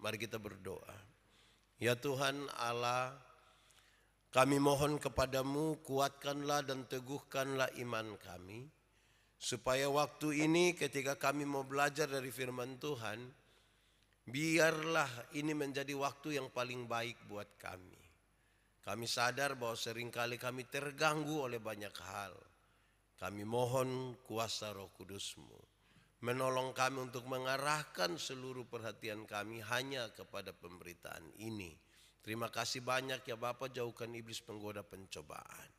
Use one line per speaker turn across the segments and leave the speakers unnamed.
Mari kita berdoa. Ya Tuhan Allah, kami mohon kepadamu, kuatkanlah dan teguhkanlah iman kami, supaya waktu ini ketika kami mau belajar dari firman Tuhan, biarlah ini menjadi waktu yang paling baik buat kami. Kami sadar bahwa seringkali kami terganggu oleh banyak hal. Kami mohon kuasa Roh Kudus-Mu menolong kami untuk mengarahkan seluruh perhatian kami hanya kepada pemberitaan ini. Terima kasih banyak ya Bapa, jauhkan iblis penggoda pencobaan.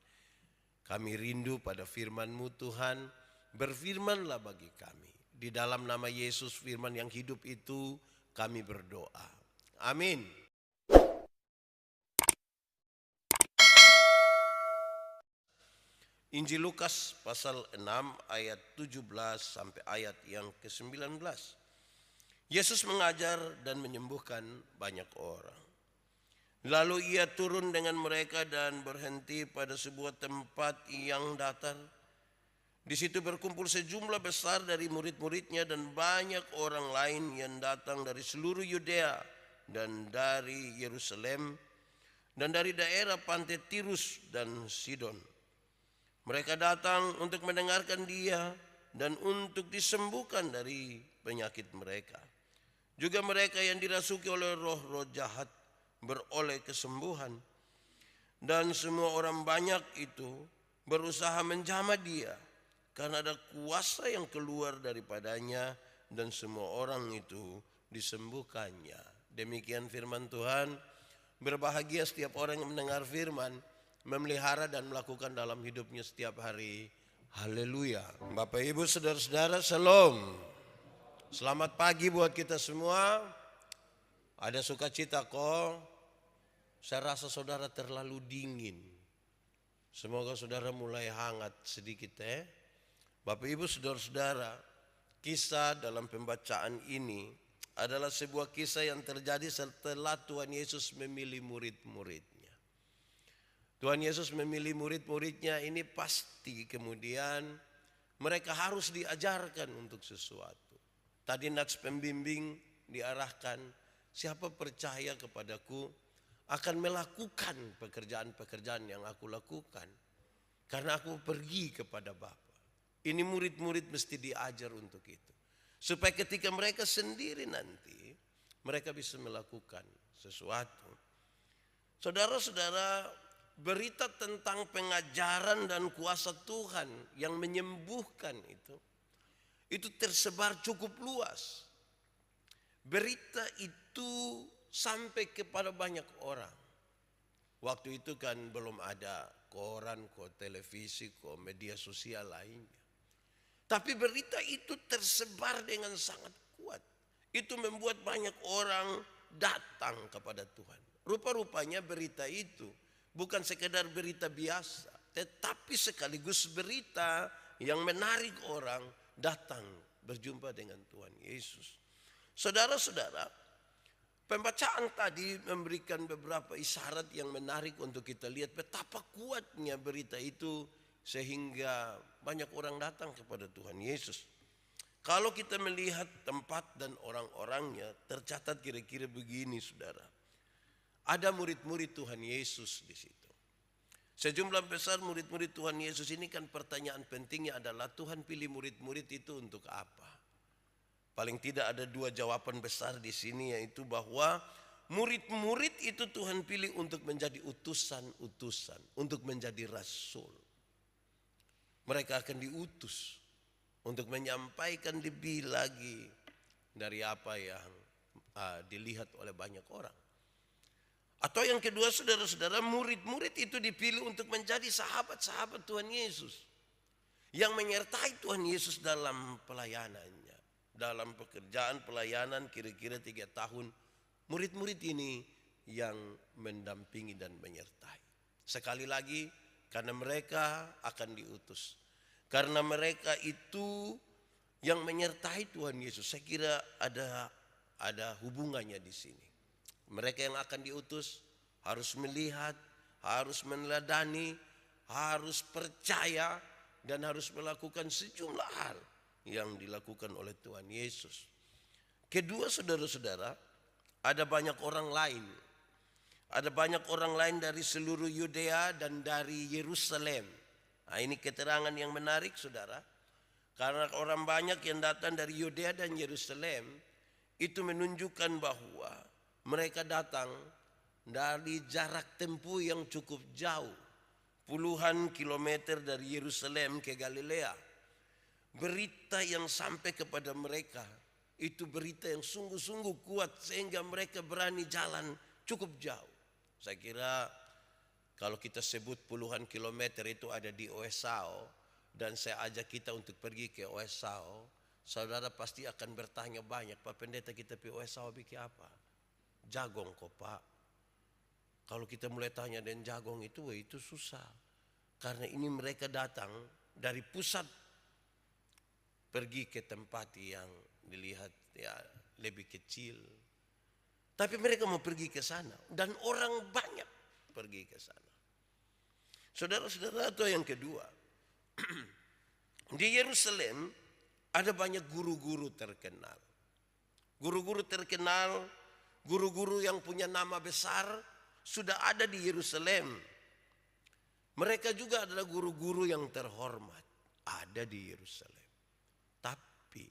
Kami rindu pada firman-Mu Tuhan, berfirmanlah bagi kami. Di dalam nama Yesus firman yang hidup itu kami berdoa. Amin. Injil Lukas pasal 6 ayat 17 sampai ayat yang ke-19. Yesus mengajar dan menyembuhkan banyak orang. Lalu ia turun dengan mereka dan berhenti pada sebuah tempat yang datar. Di situ berkumpul sejumlah besar dari murid-muridnya dan banyak orang lain yang datang dari seluruh Yudea dan dari Yerusalem dan dari daerah pantai Tirus dan Sidon. Mereka datang untuk mendengarkan dia dan untuk disembuhkan dari penyakit mereka. Juga mereka yang dirasuki oleh roh-roh jahat beroleh kesembuhan. Dan semua orang banyak itu berusaha menjamah dia, karena ada kuasa yang keluar daripadanya dan semua orang itu disembuhkannya. Demikian firman Tuhan. Berbahagia setiap orang yang mendengar firman, memelihara dan melakukan dalam hidupnya setiap hari. Haleluya. Bapak Ibu saudara-saudara, shalom. Selamat pagi buat kita semua. Ada sukacita kok. Saya rasa saudara terlalu dingin. Semoga saudara mulai hangat sedikit ya. Bapak Ibu saudara-saudara, kisah dalam pembacaan ini adalah sebuah kisah yang terjadi setelah Tuhan Yesus memilih murid-muridnya. Tuhan Yesus memilih murid-muridnya ini pasti kemudian mereka harus diajarkan untuk sesuatu. Tadi nats pembimbing diarahkan, siapa percaya kepadaku akan melakukan pekerjaan-pekerjaan yang aku lakukan, karena aku pergi kepada Bapa. Ini murid-murid mesti diajar untuk itu, supaya ketika mereka sendiri nanti mereka bisa melakukan sesuatu. Saudara-saudara, berita tentang pengajaran dan kuasa Tuhan yang menyembuhkan itu tersebar cukup luas. Berita itu sampai kepada banyak orang. Waktu itu kan belum ada koran, televisi, media sosial lainnya. Tapi berita itu tersebar dengan sangat kuat. Itu membuat banyak orang datang kepada Tuhan. Rupa-rupanya berita itu bukan sekedar berita biasa, tetapi sekaligus berita yang menarik orang datang berjumpa dengan Tuhan Yesus. Saudara-saudara, pembacaan tadi memberikan beberapa isyarat yang menarik untuk kita lihat betapa kuatnya berita itu sehingga banyak orang datang kepada Tuhan Yesus. Kalau kita melihat tempat dan orang-orangnya, tercatat kira-kira begini saudara. Ada murid-murid Tuhan Yesus di situ. Sejumlah besar murid-murid Tuhan Yesus ini kan pertanyaan pentingnya adalah Tuhan pilih murid-murid itu untuk apa? Paling tidak ada dua jawaban besar di sini, yaitu bahwa murid-murid itu Tuhan pilih untuk menjadi utusan-utusan, untuk menjadi rasul. Mereka akan diutus untuk menyampaikan lebih lagi dari apa yang dilihat oleh banyak orang. Atau yang kedua saudara-saudara, murid-murid itu dipilih untuk menjadi sahabat-sahabat Tuhan Yesus, yang menyertai Tuhan Yesus dalam pelayanannya. Dalam pekerjaan pelayanan kira-kira 3 tahun, murid-murid ini yang mendampingi dan menyertai. Sekali lagi, karena mereka akan diutus. Karena mereka itu yang menyertai Tuhan Yesus. Saya kira ada hubungannya di sini. Mereka yang akan diutus harus melihat, harus meneladani, harus percaya, dan harus melakukan sejumlah hal yang dilakukan oleh Tuhan Yesus. Kedua saudara-saudara, ada banyak orang lain. Ada banyak orang lain dari seluruh Yudea dan dari Yerusalem. Nah, ini keterangan yang menarik, saudara. Karena orang banyak yang datang dari Yudea dan Yerusalem, itu menunjukkan bahwa mereka datang dari jarak tempuh yang cukup jauh. Puluhan kilometer dari Yerusalem ke Galilea. Berita yang sampai kepada mereka, itu berita yang sungguh-sungguh kuat sehingga mereka berani jalan cukup jauh. Saya kira kalau kita sebut puluhan kilometer itu ada di Oesau, dan saya ajak kita untuk pergi ke Oesau, saudara pasti akan bertanya banyak, Pak Pendeta kita pergi Oesau bikin apa? Jagong kok Pak. Kalau kita mulai tanya dan jagong itu susah. Karena ini mereka datang dari pusat pergi ke tempat yang dilihat ya lebih kecil. Tapi mereka mau pergi ke sana dan orang banyak pergi ke sana. Saudara-saudara, itu yang kedua. Di Yerusalem ada banyak guru-guru terkenal. Guru-guru terkenal, guru-guru yang punya nama besar sudah ada di Yerusalem. Mereka juga adalah guru-guru yang terhormat, ada di Yerusalem. Tapi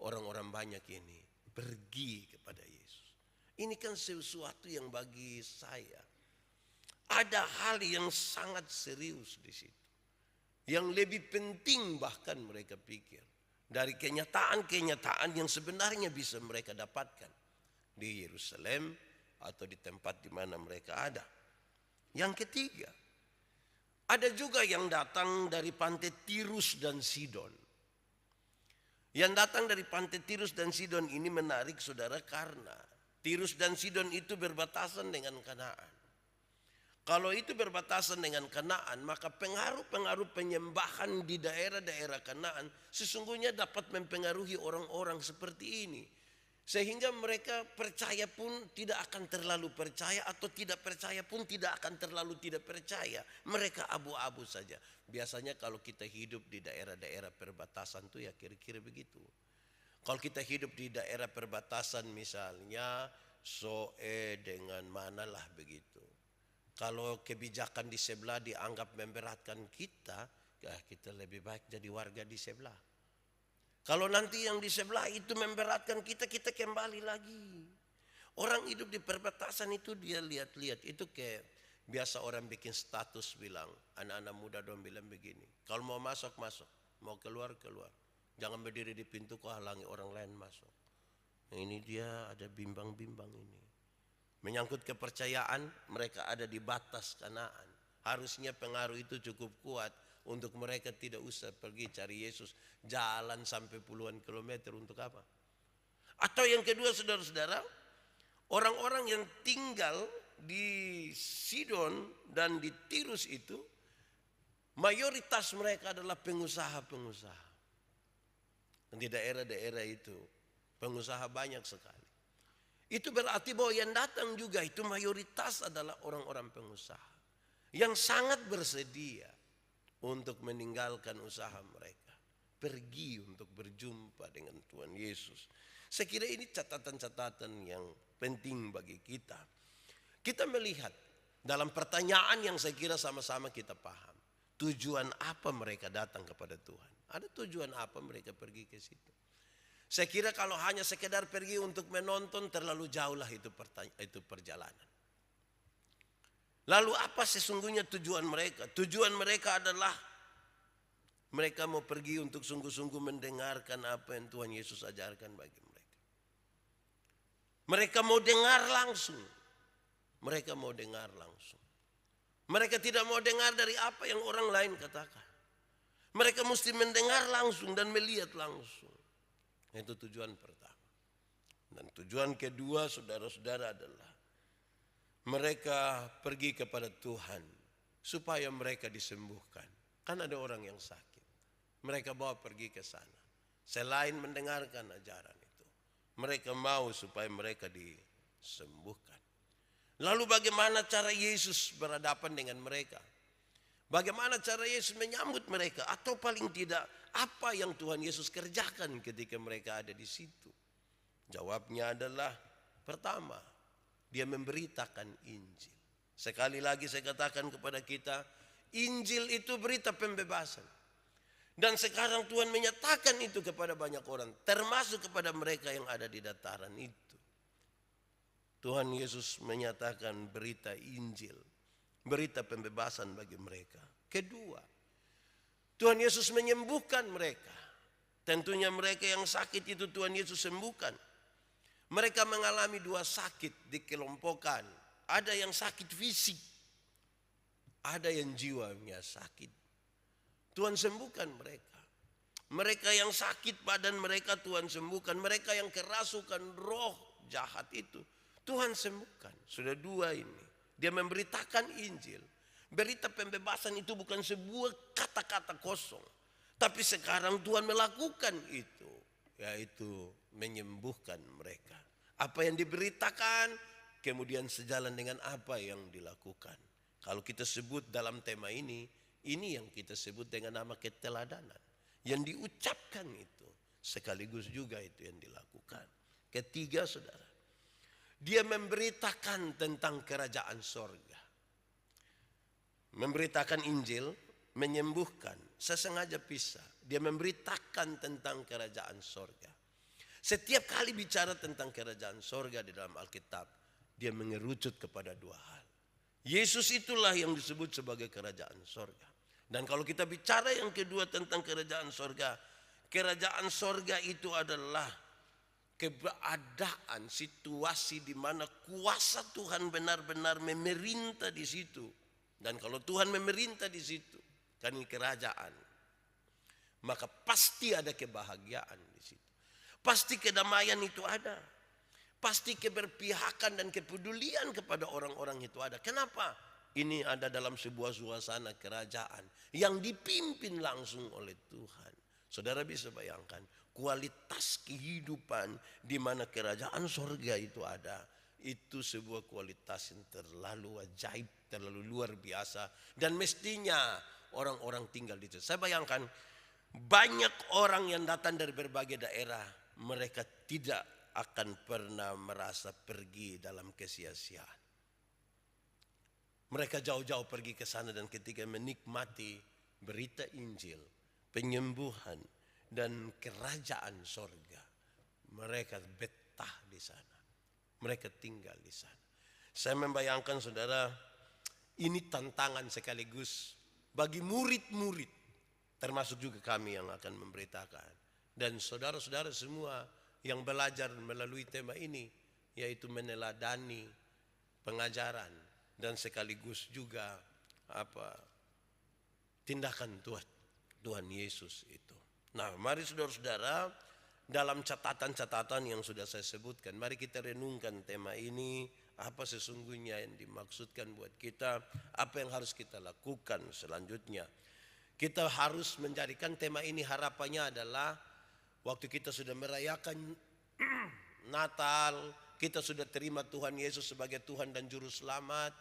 orang-orang banyak ini pergi kepada Yesus. Ini kan sesuatu yang bagi saya ada hal yang sangat serius di situ. Yang lebih penting bahkan mereka pikir dari kenyataan-kenyataan yang sebenarnya bisa mereka dapatkan di Yerusalem atau di tempat di mana mereka ada. Yang ketiga, ada juga yang datang dari pantai Tirus dan Sidon. Yang datang dari pantai Tirus dan Sidon ini menarik, saudara, karena Tirus dan Sidon itu berbatasan dengan Kanaan. Kalau itu berbatasan dengan Kanaan, maka pengaruh-pengaruh penyembahan di daerah-daerah Kanaan sesungguhnya dapat mempengaruhi orang-orang seperti ini. Sehingga mereka percaya pun tidak akan terlalu percaya, atau tidak percaya pun tidak akan terlalu tidak percaya. Mereka abu-abu saja. Biasanya kalau kita hidup di daerah-daerah perbatasan itu ya kira-kira begitu. Kalau kita hidup di daerah perbatasan misalnya Soe dengan manalah begitu. Kalau kebijakan di sebelah dianggap memberatkan kita, ya kita lebih baik jadi warga di sebelah. Kalau nanti yang di sebelah itu memberatkan kita, kita kembali lagi. Orang hidup di perbatasan itu dia lihat-lihat. Itu kayak biasa orang bikin status bilang, anak-anak muda dong bilang begini. Kalau mau masuk, masuk. Mau keluar, keluar. Jangan berdiri di pintu kok halangi orang lain masuk. Ini dia ada bimbang-bimbang ini. Menyangkut kepercayaan, mereka ada di batas Kanaan. Harusnya pengaruh itu cukup kuat untuk mereka tidak usah pergi cari Yesus. Jalan sampai puluhan kilometer untuk apa? Atau yang kedua, saudara-saudara, orang-orang yang tinggal di Sidon dan di Tirus itu, mayoritas mereka adalah pengusaha-pengusaha. Di daerah-daerah itu pengusaha banyak sekali. Itu berarti bahwa yang datang juga itu mayoritas adalah orang-orang pengusaha yang sangat bersedia untuk meninggalkan usaha mereka, pergi untuk berjumpa dengan Tuhan Yesus. Saya kira ini catatan-catatan yang penting bagi kita. Kita melihat dalam pertanyaan yang saya kira sama-sama kita paham. Tujuan apa mereka datang kepada Tuhan? Ada tujuan apa mereka pergi ke situ? Saya kira kalau hanya sekedar pergi untuk menonton terlalu jauh lah itu perjalanan. Lalu apa sesungguhnya tujuan mereka? Tujuan mereka adalah mereka mau pergi untuk sungguh-sungguh mendengarkan apa yang Tuhan Yesus ajarkan bagi mereka. Mereka mau dengar langsung. Mereka mau dengar langsung. Mereka tidak mau dengar dari apa yang orang lain katakan. Mereka mesti mendengar langsung dan melihat langsung. Itu tujuan pertama. Dan tujuan kedua, saudara-saudara, adalah mereka pergi kepada Tuhan supaya mereka disembuhkan. Kan ada orang yang sakit. Mereka bawa pergi ke sana. Selain mendengarkan ajaran itu, mereka mau supaya mereka disembuhkan. Lalu bagaimana cara Yesus berhadapan dengan mereka? Bagaimana cara Yesus menyambut mereka? Atau paling tidak, apa yang Tuhan Yesus kerjakan ketika mereka ada di situ? Jawabnya adalah Pertama, dia memberitakan Injil. Sekali lagi saya katakan kepada kita, Injil itu berita pembebasan. Dan sekarang Tuhan menyatakan itu kepada banyak orang, termasuk kepada mereka yang ada di dataran itu. Tuhan Yesus menyatakan berita Injil, berita pembebasan bagi mereka. Kedua, Tuhan Yesus menyembuhkan mereka. Tentunya mereka yang sakit itu Tuhan Yesus sembuhkan. Mereka mengalami dua sakit dikelompokkan. Ada yang sakit fisik, ada yang jiwanya sakit. Tuhan sembuhkan mereka. Mereka yang sakit badan mereka Tuhan sembuhkan. Mereka yang kerasukan roh jahat itu Tuhan sembuhkan. Sudah dua ini. Dia memberitakan Injil. Berita pembebasan itu bukan sebuah kata-kata kosong. Tapi sekarang Tuhan melakukan itu. Yaitu menyembuhkan mereka. Apa yang diberitakan kemudian sejalan dengan apa yang dilakukan. Kalau kita sebut dalam tema ini yang kita sebut dengan nama keteladanan. Yang diucapkan itu sekaligus juga itu yang dilakukan. Ketiga, saudara, dia memberitakan tentang kerajaan sorga. Memberitakan Injil, menyembuhkan. Saya sengaja pisah. Dia memberitakan tentang kerajaan sorga. Setiap kali bicara tentang kerajaan sorga di dalam Alkitab, dia mengerucut kepada dua hal. Yesus itulah yang disebut sebagai kerajaan sorga. Dan kalau kita bicara yang kedua tentang kerajaan sorga itu adalah keberadaan situasi di mana kuasa Tuhan benar-benar memerintah di situ. Dan kalau Tuhan memerintah di situ, kan ini kerajaan, maka pasti ada kebahagiaan di situ. Pasti kedamaian itu ada. Pasti keberpihakan dan kepedulian kepada orang-orang itu ada. Kenapa? Ini ada dalam sebuah suasana kerajaan yang dipimpin langsung oleh Tuhan. Saudara bisa bayangkan kualitas kehidupan di mana kerajaan sorga itu ada. Itu sebuah kualitas yang terlalu ajaib, terlalu luar biasa. Dan mestinya orang-orang tinggal di situ. Saya bayangkan banyak orang yang datang dari berbagai daerah. Mereka tidak akan pernah merasa pergi dalam kesia-siaan. Mereka jauh-jauh pergi ke sana dan ketika menikmati berita Injil, penyembuhan dan kerajaan sorga, mereka betah di sana. Mereka tinggal di sana. Saya membayangkan saudara, ini tantangan sekaligus bagi murid-murid, termasuk juga kami yang akan memberitakan. Dan saudara-saudara semua yang belajar melalui tema ini, yaitu meneladani pengajaran dan sekaligus juga tindakan Tuhan Yesus itu. Nah, mari saudara-saudara, dalam catatan-catatan yang sudah saya sebutkan, mari kita renungkan tema ini, apa sesungguhnya yang dimaksudkan buat kita, apa yang harus kita lakukan selanjutnya. Kita harus menjadikan tema ini, harapannya adalah waktu kita sudah merayakan Natal, kita sudah terima Tuhan Yesus sebagai Tuhan dan Juru Selamat,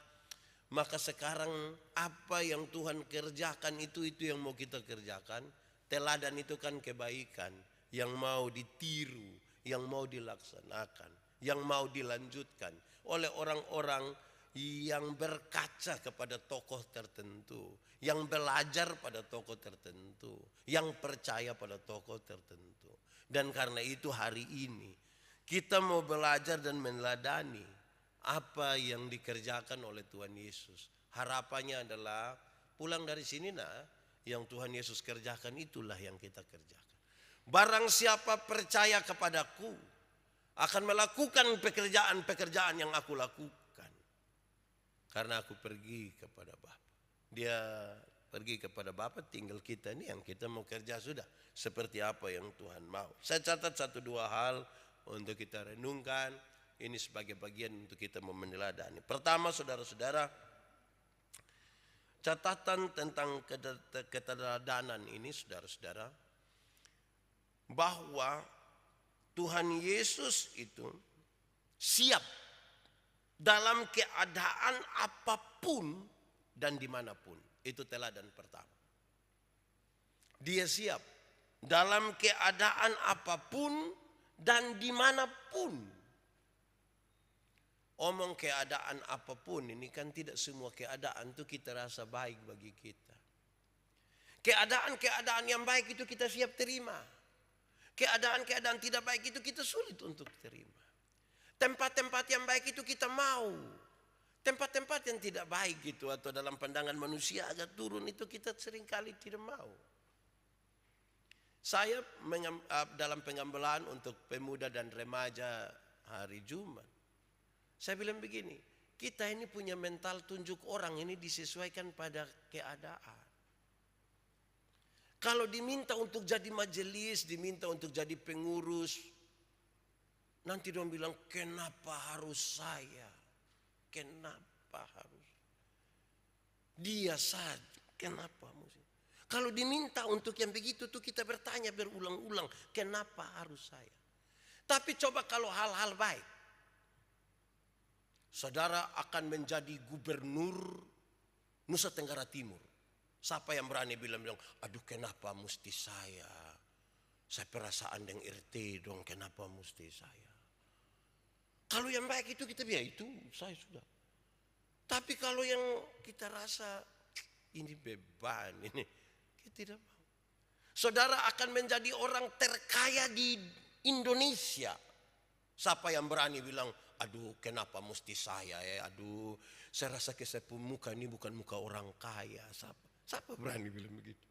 maka sekarang apa yang Tuhan kerjakan itu yang mau kita kerjakan. Teladan itu kan kebaikan yang mau ditiru, yang mau dilaksanakan, yang mau dilanjutkan oleh orang-orang yang berkaca kepada tokoh tertentu, yang belajar pada tokoh tertentu, yang percaya pada tokoh tertentu. Dan karena itu hari ini kita mau belajar dan meneladani apa yang dikerjakan oleh Tuhan Yesus. Harapannya adalah pulang dari sini yang Tuhan Yesus kerjakan itulah yang kita kerjakan. Barang siapa percaya kepadaku akan melakukan pekerjaan-pekerjaan yang aku lakukan. Karena aku pergi kepada Bapa. Dia pergi kepada Bapa, tinggal kita ini yang kita mau kerja sudah. Seperti apa yang Tuhan mau. Saya catat 1-2 hal untuk kita renungkan. Ini sebagai bagian untuk kita meneladani. Pertama, saudara-saudara, catatan tentang keteladanan ini, saudara-saudara, bahwa Tuhan Yesus itu siap dalam keadaan apapun dan dimanapun. Itu teladan pertama. Dia siap dalam keadaan apapun dan dimanapun. omong keadaan apapun, ini kan tidak semua keadaan itu kita rasa baik bagi kita. Keadaan-keadaan yang baik itu kita siap terima. Keadaan-keadaan tidak baik itu kita sulit untuk terima. Tempat-tempat yang baik itu kita mau. Tempat-tempat yang tidak baik gitu atau dalam pandangan manusia agak turun itu kita seringkali tidak mau. Saya dalam pengambilan untuk pemuda dan remaja hari Jumat, saya bilang begini, kita ini punya mental tunjuk orang ini disesuaikan pada keadaan. Kalau diminta untuk jadi majelis, diminta untuk jadi pengurus, nanti dong bilang, kenapa harus saya? Kenapa harus? Dia saja, kenapa mesti? Kalau diminta untuk yang begitu tuh kita bertanya berulang-ulang, kenapa harus saya? Tapi coba kalau hal-hal baik. Saudara akan menjadi gubernur Nusa Tenggara Timur. Siapa yang berani bilang, aduh kenapa mesti saya? Saya perasaan dengan RT dong, kenapa mesti saya? Kalau yang baik itu kita bilang, itu saya sudah. Tapi kalau yang kita rasa ini beban, ini kita tidak mau. Saudara akan menjadi orang terkaya di Indonesia. Siapa yang berani bilang, aduh kenapa mesti saya ya? Aduh saya rasa saya muka ini bukan muka orang kaya. Siapa berani bilang begitu?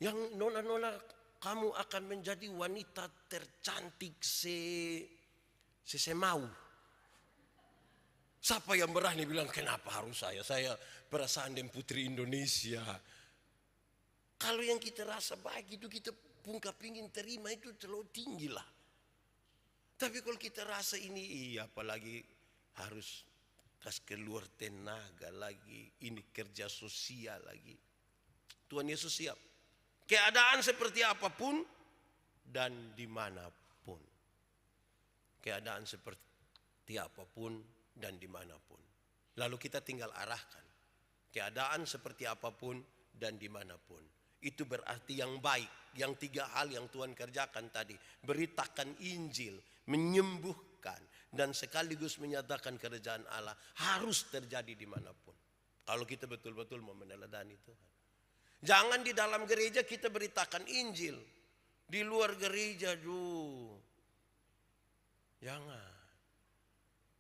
Yang nona-nona, kamu akan menjadi wanita tercantik semau. Siapa yang berani bilang kenapa harus saya? Saya perasaan dan putri Indonesia. Kalau yang kita rasa baik itu kita pingin terima itu terlalu tinggi lah. Tapi kalau kita rasa ini apalagi harus kas keluar tenaga lagi, ini kerja sosial lagi. Tuhan Yesus siap. Keadaan seperti apapun dan dimanapun. Keadaan seperti apapun dan dimanapun. Lalu kita tinggal arahkan. Keadaan seperti apapun dan dimanapun. Itu berarti yang baik. Yang 3 hal yang Tuhan kerjakan tadi. Beritakan Injil, menyembuhkan, dan sekaligus menyatakan kerajaan Allah harus terjadi dimanapun. Kalau kita betul-betul mau meneladani Tuhan. Jangan di dalam gereja kita beritakan Injil. Di luar gereja jangan.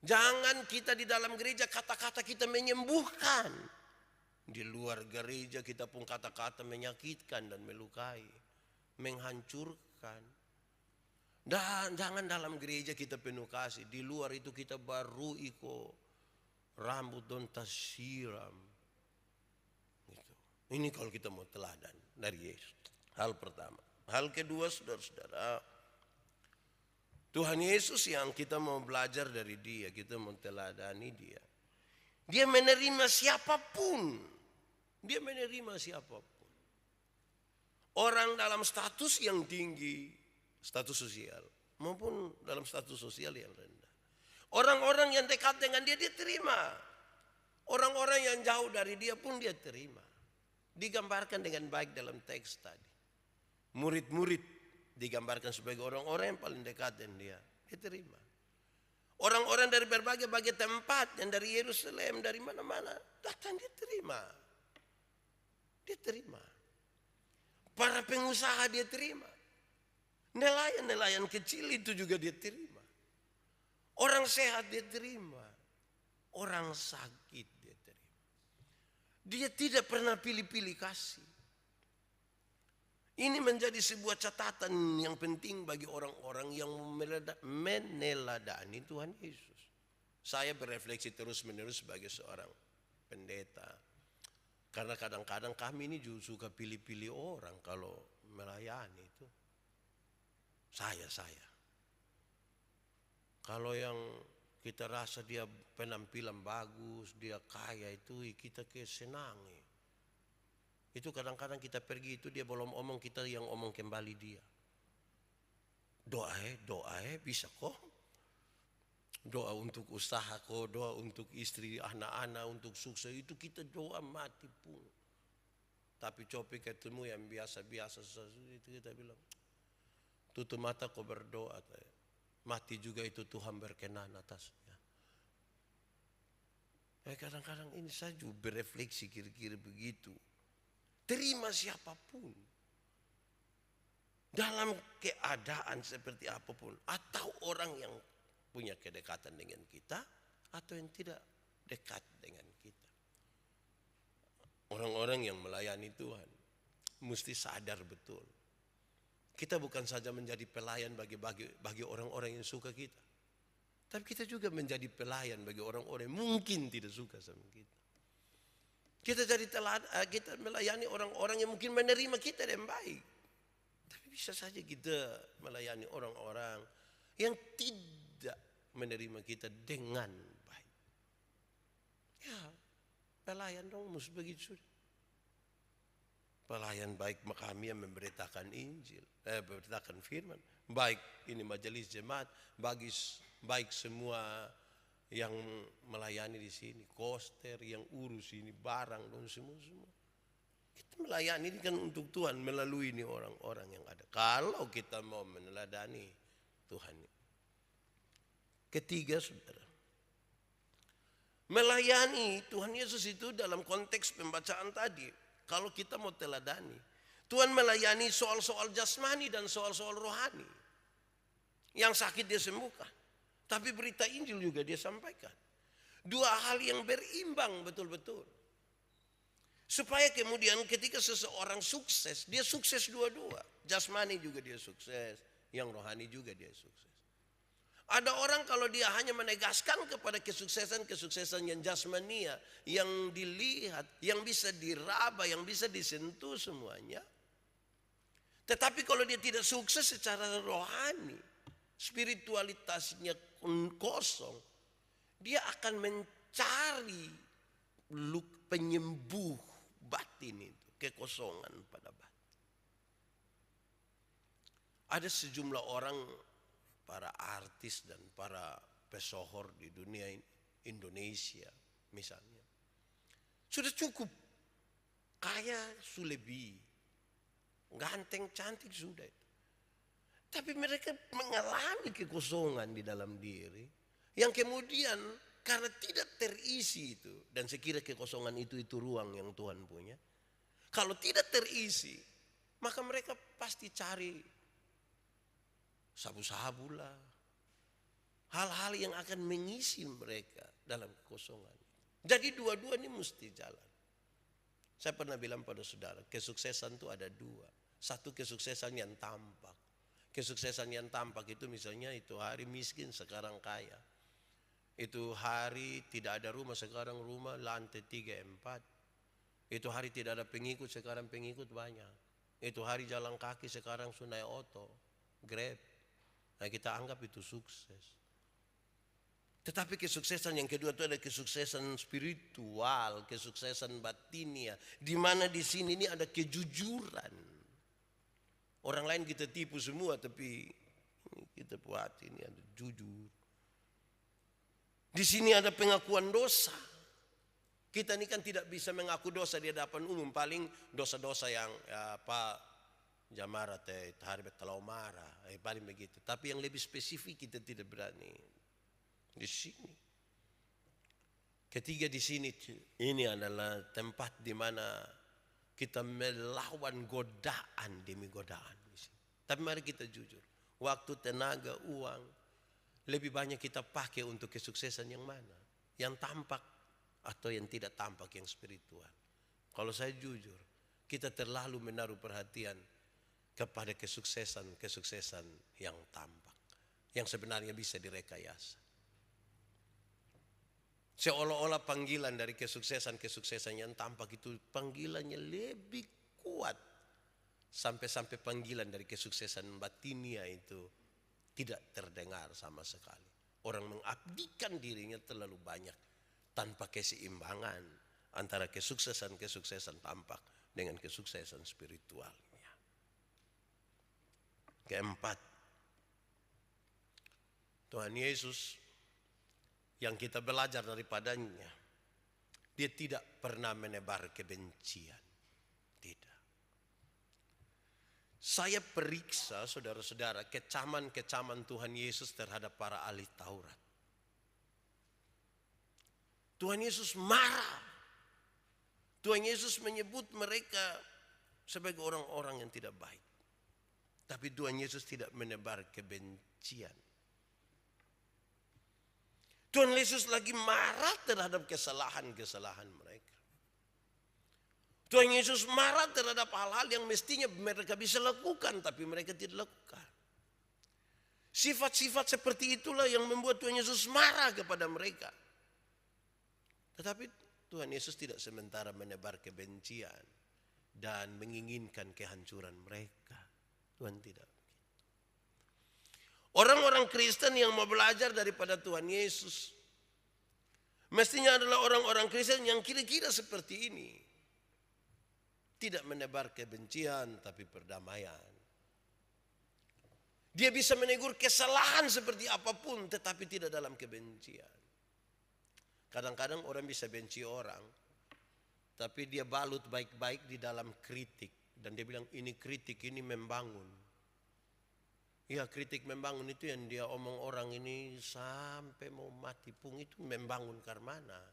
Jangan kita di dalam gereja kata-kata kita menyembuhkan. Di luar gereja kita pun kata-kata menyakitkan dan melukai. Menghancurkan. Dan jangan dalam gereja kita penuh kasih. Di luar itu kita baru rambut don tas siram. Gitu. Ini kalau kita mau teladan dari Yesus. Hal pertama. Hal kedua saudara-saudara. Tuhan Yesus yang kita mau belajar dari dia. Kita mau teladani dia. Dia menerima siapapun. Dia menerima siapapun. Orang dalam status yang tinggi. Status sosial maupun dalam status sosial yang rendah. Orang-orang yang dekat dengan dia terima. Orang-orang yang jauh dari dia pun dia terima. Digambarkan dengan baik dalam teks tadi. Murid-murid digambarkan sebagai orang-orang yang paling dekat dengan dia. Dia terima. Orang-orang dari berbagai tempat yang dari Yerusalem, dari mana-mana datang dia terima. Dia terima. Para pengusaha dia terima. Nelayan-nelayan kecil itu juga dia terima. Orang sehat dia terima. Orang sakit dia terima. Dia tidak pernah pilih-pilih kasih. Ini menjadi sebuah catatan yang penting bagi orang-orang yang meneladani Tuhan Yesus. Saya berefleksi terus-menerus sebagai seorang pendeta. Karena kadang-kadang kami ini juga suka pilih-pilih orang kalau melayani itu. Saya. Kalau yang kita rasa dia penampilan bagus, dia kaya itu kita kesenangi. Itu kadang-kadang kita pergi itu dia belum omong kita yang omong kembali dia. Doa bisa kok. Doa untuk usaha kok, doa untuk istri, anak-anak, untuk sukses itu kita doa mati pun. Tapi coba ketemu yang biasa-biasa itu kita bilang. Tutup mata kau berdoa. mati juga itu Tuhan berkenan atasnya. Kadang-kadang ini saya juga berefleksi kira-kira begitu. Terima siapapun. Dalam keadaan seperti apapun. Atau orang yang punya kedekatan dengan kita. Atau yang tidak dekat dengan kita. Orang-orang yang melayani Tuhan. Mesti sadar betul. Kita bukan saja menjadi pelayan bagi orang-orang yang suka kita. Tapi kita juga menjadi pelayan bagi orang-orang yang mungkin tidak suka sama kita. Kita melayani orang-orang yang mungkin menerima kita dengan baik. Tapi bisa saja kita melayani orang-orang yang tidak menerima kita dengan baik. Ya, pelayan dong, mesti begitu sudah. Pelayan baik kami yang memberitakan Injil, memberitakan firman. Baik ini majelis jemaat, baik semua yang melayani di sini, koster yang urus ini barang dan semua. Kita melayani ini kan untuk Tuhan melalui ini orang-orang yang ada. Kalau kita mau meneladani Tuhan. Ketiga, saudara, melayani Tuhan Yesus itu dalam konteks pembacaan tadi. Kalau kita mau teladani, Tuhan melayani soal-soal jasmani dan soal-soal rohani. Yang sakit dia sembuhkan. Tapi berita Injil juga dia sampaikan. Dua hal yang berimbang betul-betul. Supaya kemudian ketika seseorang sukses, dia sukses dua-dua. Jasmani juga dia sukses, yang rohani juga dia sukses. Ada orang kalau dia hanya menegaskan kepada kesuksesan yang jasmania, yang dilihat, yang bisa diraba, yang bisa disentuh semuanya. Tetapi kalau dia tidak sukses secara rohani, spiritualitasnya kosong, dia akan mencari penyembuh batin itu, kekosongan pada batin. Ada sejumlah orang, para artis dan para pesohor di dunia Indonesia misalnya, sudah cukup kaya, sulebi, ganteng, cantik sudah itu. Tapi mereka mengalami kekosongan di dalam diri yang kemudian karena tidak terisi itu, dan sekira kekosongan itu ruang yang Tuhan punya. Kalau tidak terisi, maka mereka pasti cari sabu-sabu lah, hal-hal yang akan mengisi mereka dalam kekosongan. Jadi dua-dua ini mesti jalan. Saya pernah bilang pada saudara, kesuksesan itu ada dua. Satu kesuksesan yang tampak. Kesuksesan yang tampak itu misalnya itu hari miskin sekarang kaya. Itu hari tidak ada rumah sekarang rumah lantai 3, 4. Itu hari tidak ada pengikut sekarang pengikut banyak. Itu hari jalan kaki sekarang sudah naik oto, Grab. Nah kita anggap itu sukses. Tetapi kesuksesan yang kedua itu ada kesuksesan spiritual, kesuksesan batinia, di mana di sini ini ada kejujuran. Orang lain kita tipu semua, tapi kita buat ini ada jujur. Di sini ada pengakuan dosa. Kita ini kan tidak bisa mengaku dosa di hadapan umum, paling dosa-dosa yang jamara teh hari kalau marah, paling begitu. Tapi yang lebih spesifik kita tidak berani. Di sini. Ketiga di sini ini adalah tempat di mana kita melawan godaan demi godaan di sini. Tapi mari kita jujur, waktu, tenaga, uang lebih banyak kita pakai untuk kesuksesan yang mana? Yang tampak atau yang tidak tampak, yang spiritual. Kalau saya jujur, kita terlalu menaruh perhatian kepada kesuksesan yang tampak, yang sebenarnya bisa direkayasa. Seolah-olah panggilan dari kesuksesan yang tampak itu panggilannya lebih kuat, sampai-sampai panggilan dari kesuksesan batinia itu tidak terdengar sama sekali. Orang mengabdikan dirinya terlalu banyak tanpa keseimbangan antara kesuksesan tampak dengan kesuksesan spiritualnya. Keempat, Tuhan Yesus yang kita belajar daripadanya, dia tidak pernah menebar kebencian. Tidak. Saya periksa saudara-saudara kecaman-kecaman Tuhan Yesus terhadap para ahli Taurat. Tuhan Yesus marah. Tuhan Yesus menyebut mereka sebagai orang-orang yang tidak baik. Tapi Tuhan Yesus tidak menebar kebencian. Tuhan Yesus lagi marah terhadap kesalahan-kesalahan mereka. Tuhan Yesus marah terhadap hal-hal yang mestinya mereka bisa lakukan, tapi mereka tidak lakukan. Sifat-sifat seperti itulah yang membuat Tuhan Yesus marah kepada mereka. Tetapi Tuhan Yesus tidak sementara menebar kebencian dan menginginkan kehancuran mereka. Tuhan tidak. Orang-orang Kristen yang mau belajar daripada Tuhan Yesus mestinya adalah orang-orang Kristen yang kira-kira seperti ini. Tidak menebar kebencian tapi perdamaian. Dia bisa menegur kesalahan seperti apapun tetapi tidak dalam kebencian. Kadang-kadang orang bisa benci orang tapi dia balut baik-baik di dalam kritik. Dan dia bilang ini kritik, ini membangun. Ya kritik membangun itu yang dia omong orang ini sampai mau mati pun itu membangun karmana.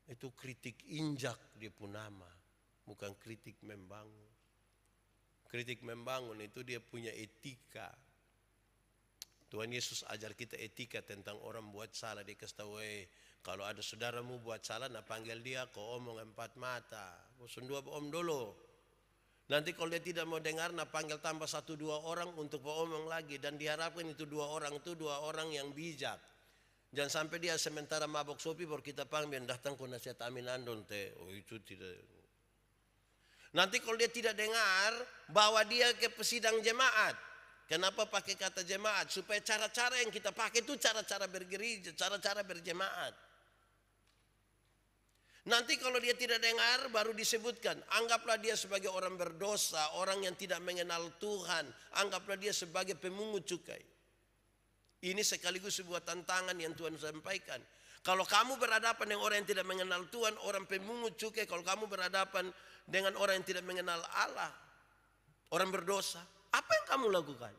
Itu kritik injak dia pun nama, bukan kritik membangun. Kritik membangun itu dia punya etika. Tuhan Yesus ajar kita etika tentang orang buat salah. Dia kasih tahu, kalau ada saudaramu buat salah, nah panggil dia, kau omong 4 mata. Bosan 2 om dulu. Nanti kalau dia tidak mau dengar, nah panggil tambah 1-2 orang untuk omong lagi. Dan diharapkan itu 2 orang itu 2 orang yang bijak. Jangan sampai dia sementara mabok sopi baru kita panggil, datang ke nasihat amin andon teh. Oh itu tidak. Nanti kalau dia tidak dengar, bawa dia ke sidang jemaat. Kenapa pakai kata jemaat? Supaya cara-cara yang kita pakai itu cara-cara bergereja, cara-cara berjemaat. Nanti kalau dia tidak dengar baru disebutkan. Anggaplah dia sebagai orang berdosa, orang yang tidak mengenal Tuhan. Anggaplah dia sebagai pemungut cukai. Ini sekaligus sebuah tantangan yang Tuhan sampaikan. Kalau kamu berhadapan dengan orang yang tidak mengenal Tuhan, orang pemungut cukai. Kalau kamu berhadapan dengan orang yang tidak mengenal Allah, orang berdosa, apa yang kamu lakukan?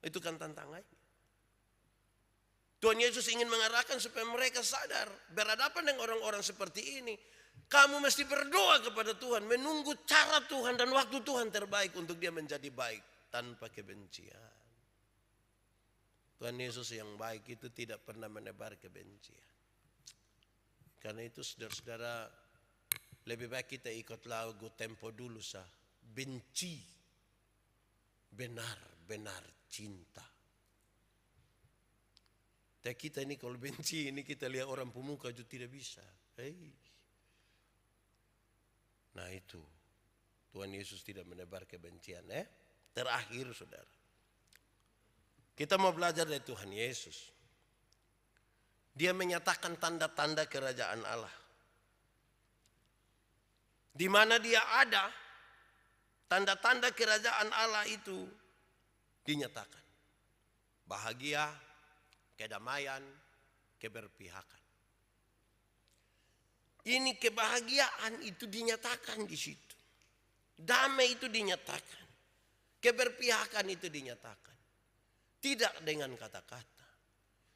Itu kan tantangannya. Tuhan Yesus ingin mengarahkan supaya mereka sadar berhadapan dengan orang-orang seperti ini. Kamu mesti berdoa kepada Tuhan, menunggu cara Tuhan dan waktu Tuhan terbaik untuk dia menjadi baik tanpa kebencian. Tuhan Yesus yang baik itu tidak pernah menebar kebencian. Karena itu saudara-saudara, lebih baik kita ikut lagu tempo dulu sah. Benci, benar-benar cinta. Dan kita ini kalau benci ini kita lihat orang pemuka juga tidak bisa. Nah itu Tuhan Yesus tidak menebar kebencian. Terakhir saudara, kita mau belajar dari Tuhan Yesus. Dia menyatakan tanda-tanda kerajaan Allah. Di mana dia ada, tanda-tanda kerajaan Allah itu dinyatakan. Bahagia, kedamaian, keberpihakan. Ini kebahagiaan itu dinyatakan di situ. Damai itu dinyatakan. Keberpihakan itu dinyatakan. Tidak dengan kata-kata.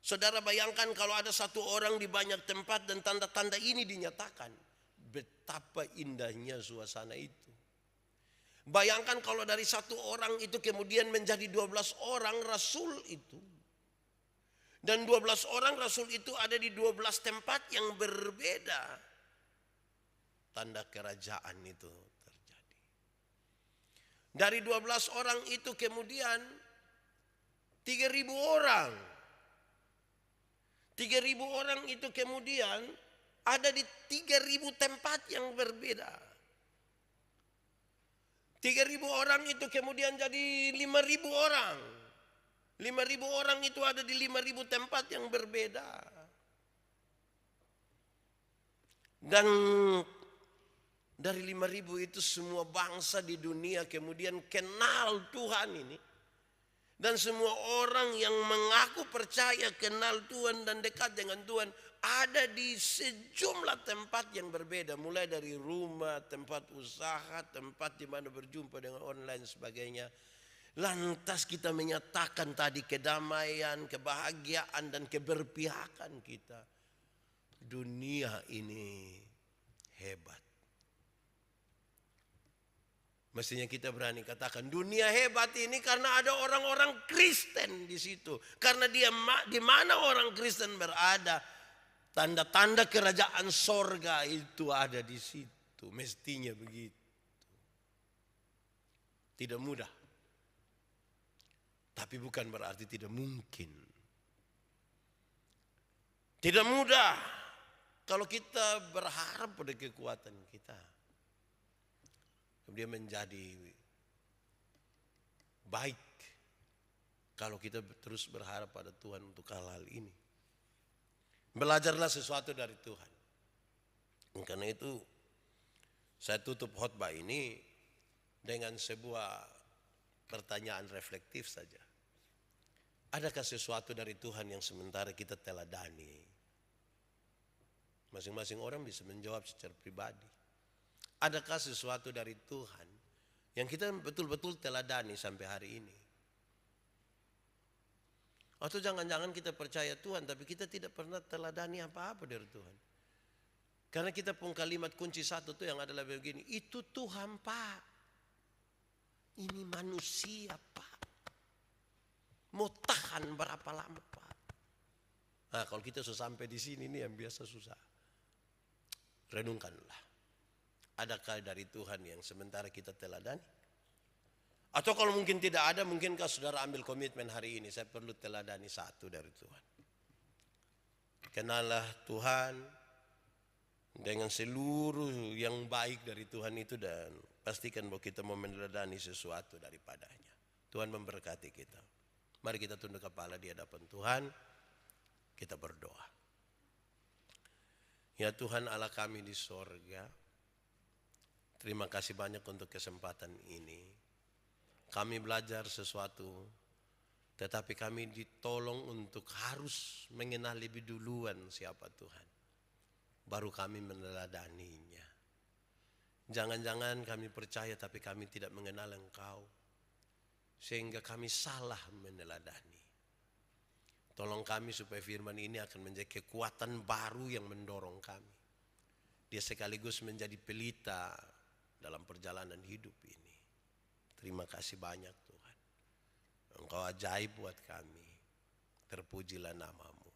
Saudara bayangkan kalau ada satu orang di banyak tempat dan tanda-tanda ini dinyatakan. Betapa indahnya suasana itu. Bayangkan kalau dari satu orang itu kemudian menjadi 12 orang rasul itu. Dan 12 orang rasul itu ada di 12 tempat yang berbeda. Tanda kerajaan itu terjadi. Dari 12 orang itu kemudian 3.000 orang. 3.000 orang itu kemudian ada di 3.000 tempat yang berbeda. 3.000 orang itu kemudian jadi 5.000 orang. 5.000 orang itu ada di 5.000 tempat yang berbeda. Dan dari 5.000 itu semua bangsa di dunia kemudian kenal Tuhan ini. Dan semua orang yang mengaku percaya, kenal Tuhan dan dekat dengan Tuhan ada di sejumlah tempat yang berbeda. Mulai dari rumah, tempat usaha, tempat di mana berjumpa dengan online sebagainya. Lantas kita menyatakan tadi kedamaian, kebahagiaan dan keberpihakan kita. Dunia ini hebat. Mestinya kita berani katakan dunia hebat ini karena ada orang-orang Kristen di situ. Karena dia di mana orang Kristen berada, tanda-tanda kerajaan sorga itu ada di situ. Mestinya begitu. Tidak mudah. Tapi bukan berarti tidak mungkin. Tidak mudah kalau kita berharap pada kekuatan kita. Dia menjadi baik kalau kita terus berharap pada Tuhan untuk hal-hal ini. Belajarlah sesuatu dari Tuhan. Karena itu saya tutup khotbah ini dengan sebuah pertanyaan reflektif saja. Adakah sesuatu dari Tuhan yang sementara kita teladani? Masing-masing orang bisa menjawab secara pribadi. Adakah sesuatu dari Tuhan yang kita betul-betul teladani sampai hari ini? Atau jangan-jangan kita percaya Tuhan tapi kita tidak pernah teladani apa-apa dari Tuhan. Karena kita pun kalimat kunci satu tuh yang adalah begini, itu Tuhan Pak, ini manusia Pak, mau tahan berapa lama Pak? Nah kalau kita sudah sampai di sini nih yang biasa susah, renungkanlah. Adakah dari Tuhan yang sementara kita teladani? Atau kalau mungkin tidak ada, mungkinkah saudara ambil komitmen hari ini, saya perlu teladani satu dari Tuhan. Kenalah Tuhan dengan seluruh yang baik dari Tuhan itu dan pastikan bahwa kita mau meneladani sesuatu daripadanya. Tuhan memberkati kita. Mari kita tunduk kepala di hadapan Tuhan, kita berdoa. Ya Tuhan Allah kami di sorga, terima kasih banyak untuk kesempatan ini. Kami belajar sesuatu, tetapi kami ditolong untuk harus mengenal lebih duluan siapa Tuhan. Baru kami meneladaninya. Jangan-jangan kami percaya tapi kami tidak mengenal Engkau. Sehingga kami salah meneladani. Tolong kami supaya firman ini akan menjadi kekuatan baru yang mendorong kami. Dia sekaligus menjadi pelita dalam perjalanan hidup ini. Terima kasih banyak Tuhan. Engkau ajaib buat kami. Terpujilah namamu.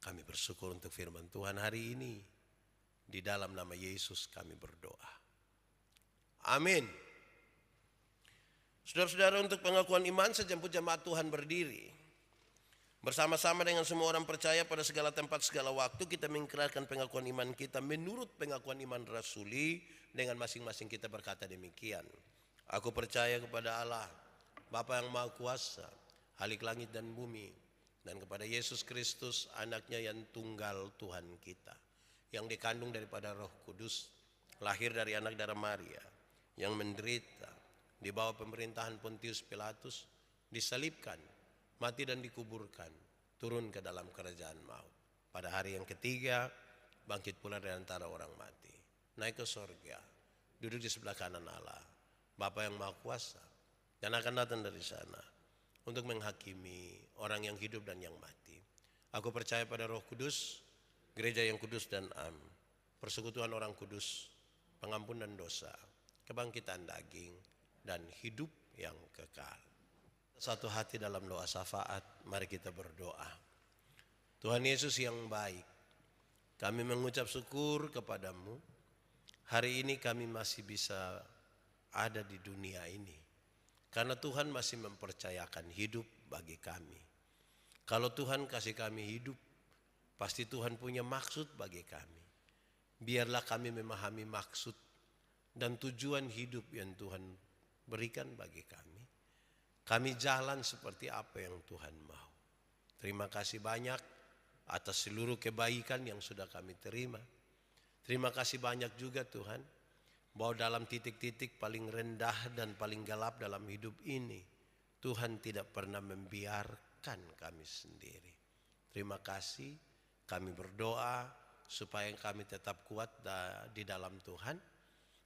Kami bersyukur untuk firman Tuhan hari ini. Di dalam nama Yesus kami berdoa. Amin. Saudara-saudara, untuk pengakuan iman sejemput jemaat Tuhan berdiri. Bersama-sama dengan semua orang percaya pada segala tempat, segala waktu, kita mengikrarkan pengakuan iman kita menurut pengakuan iman rasuli. Dengan masing-masing kita berkata demikian. Aku percaya kepada Allah, Bapa yang Maha Kuasa, Khalik langit dan bumi, dan kepada Yesus Kristus, anaknya yang tunggal Tuhan kita, yang dikandung daripada Roh Kudus, lahir dari anak darah Maria, yang menderita di bawah pemerintahan Pontius Pilatus, disalibkan, mati dan dikuburkan, turun ke dalam kerajaan maut. Pada hari yang ketiga, bangkit pula dari antara orang mati, naik ke sorga, duduk di sebelah kanan Allah, Bapa yang Maha Kuasa, dan akan datang dari sana untuk menghakimi orang yang hidup dan yang mati. Aku percaya pada Roh Kudus, gereja yang kudus dan am, persekutuan orang kudus, pengampunan dosa, kebangkitan daging, dan hidup yang kekal. Satu hati dalam doa syafaat, mari kita berdoa. Tuhan Yesus yang baik, kami mengucap syukur kepadamu. Hari ini kami masih bisa ada di dunia ini. Karena Tuhan masih mempercayakan hidup bagi kami. Kalau Tuhan kasih kami hidup, pasti Tuhan punya maksud bagi kami. Biarlah kami memahami maksud dan tujuan hidup yang Tuhan berikan bagi kami. Kami jalan seperti apa yang Tuhan mau. Terima kasih banyak atas seluruh kebaikan yang sudah kami terima. Terima kasih banyak juga Tuhan, bahwa dalam titik-titik paling rendah dan paling gelap dalam hidup ini, Tuhan tidak pernah membiarkan kami sendiri. Terima kasih, kami berdoa supaya kami tetap kuat di dalam Tuhan.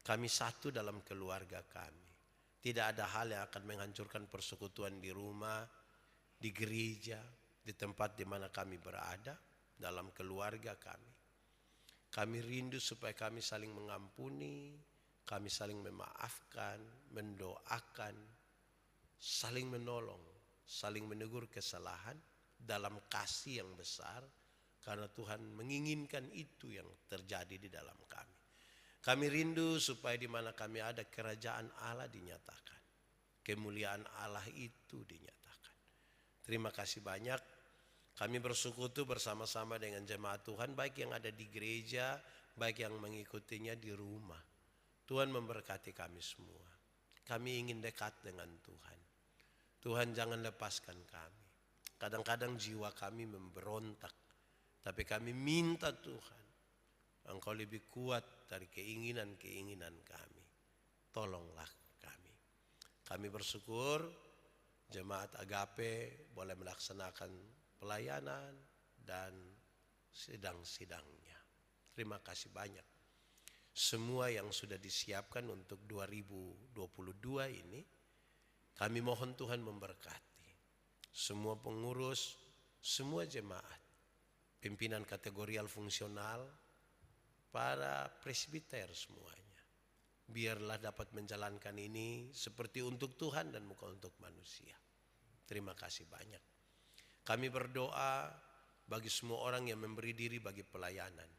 Kami satu dalam keluarga kami. Tidak ada hal yang akan menghancurkan persekutuan di rumah, di gereja, di tempat di mana kami berada, dalam keluarga kami. Kami rindu supaya kami saling mengampuni, kami saling memaafkan, mendoakan, saling menolong, saling menegur kesalahan dalam kasih yang besar, karena Tuhan menginginkan itu yang terjadi di dalam kami. Kami rindu supaya di mana kami ada, kerajaan Allah dinyatakan, kemuliaan Allah itu dinyatakan. Terima kasih banyak. Kami bersekutu bersama-sama dengan jemaat Tuhan, baik yang ada di gereja, baik yang mengikutinya di rumah. Tuhan memberkati kami semua. Kami ingin dekat dengan Tuhan. Tuhan jangan lepaskan kami. Kadang-kadang jiwa kami memberontak, tapi kami minta Tuhan, Engkau lebih kuat dari keinginan-keinginan kami. Tolonglah kami. Kami bersyukur jemaat Agape boleh melaksanakan pelayanan dan sidang-sidangnya. Terima kasih banyak. Semua yang sudah disiapkan untuk 2022 ini, kami mohon Tuhan memberkati. Semua pengurus, semua jemaat, pimpinan kategorial fungsional, para presbiter semuanya. Biarlah dapat menjalankan ini seperti untuk Tuhan dan bukan untuk manusia. Terima kasih banyak. Kami berdoa bagi semua orang yang memberi diri bagi pelayanan.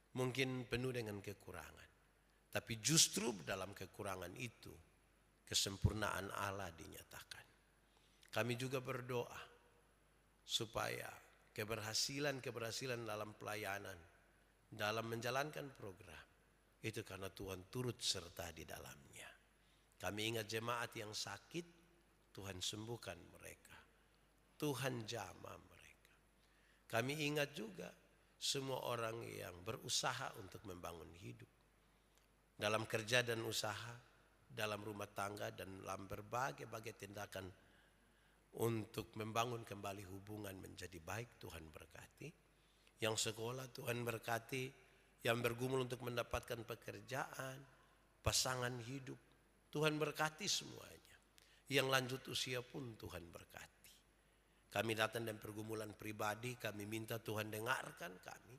Mungkin penuh dengan kekurangan, tapi justru dalam kekurangan itu kesempurnaan Allah dinyatakan. Kami juga berdoa supaya keberhasilan dalam pelayanan, dalam menjalankan program, itu karena Tuhan turut serta di dalamnya. Kami ingat jemaat yang sakit, Tuhan sembuhkan mereka. Tuhan jamah mereka. Kami ingat juga semua orang yang berusaha untuk membangun hidup. Dalam kerja dan usaha, dalam rumah tangga, dan dalam berbagai tindakan untuk membangun kembali hubungan menjadi baik, Tuhan berkati. Yang sekolah Tuhan berkati, yang bergumul untuk mendapatkan pekerjaan, pasangan hidup, Tuhan berkati semuanya. Yang lanjut usia pun Tuhan berkati. Kami datang dan pergumulan pribadi, kami minta Tuhan dengarkan kami,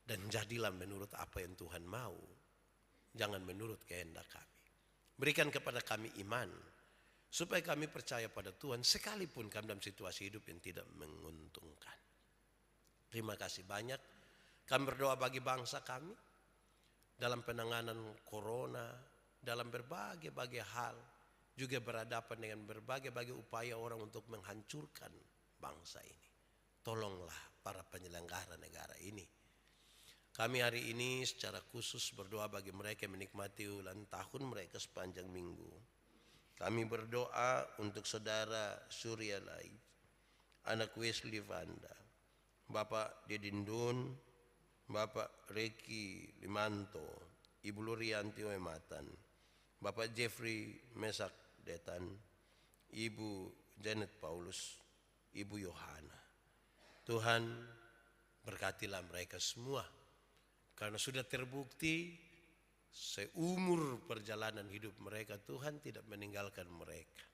dan jadilah menurut apa yang Tuhan mau, jangan menurut kehendak kami. Berikan kepada kami iman, supaya kami percaya pada Tuhan sekalipun kami dalam situasi hidup yang tidak menguntungkan. Terima kasih banyak. Kami berdoa bagi bangsa kami dalam penanganan corona, dalam berbagai hal, juga berhadapan dengan berbagai upaya orang untuk menghancurkan bangsa ini. Tolonglah para penyelenggara negara ini. Kami hari ini secara khusus berdoa bagi mereka yang menikmati ulang tahun mereka sepanjang minggu. Kami berdoa untuk saudara Surya Lai, anak Wesley Vanda, Bapak Dedindun, Bapak Reki Limanto, Ibu Lurianti Wematan, Bapak Jeffrey Mesak Detan, Ibu Janet Paulus, Ibu Yohana. Tuhan berkatilah mereka semua, karena sudah terbukti seumur perjalanan hidup mereka Tuhan tidak meninggalkan mereka.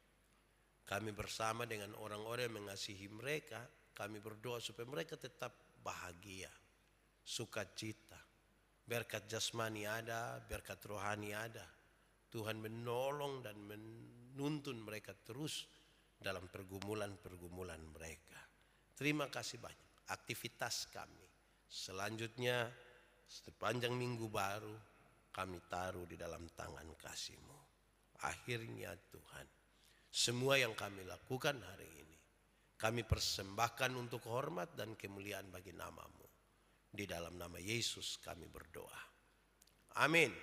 Kami bersama dengan orang-orang yang mengasihi mereka, kami berdoa supaya mereka tetap bahagia, sukacita, berkat jasmani ada, berkat rohani ada. Tuhan menolong dan menuntun mereka terus dalam pergumulan mereka. Terima kasih banyak. Aktivitas kami selanjutnya sepanjang minggu baru kami taruh di dalam tangan kasih-Mu. Akhirnya Tuhan, semua yang kami lakukan hari ini, kami persembahkan untuk hormat dan kemuliaan bagi nama-Mu. Di dalam nama Yesus kami berdoa. Amin.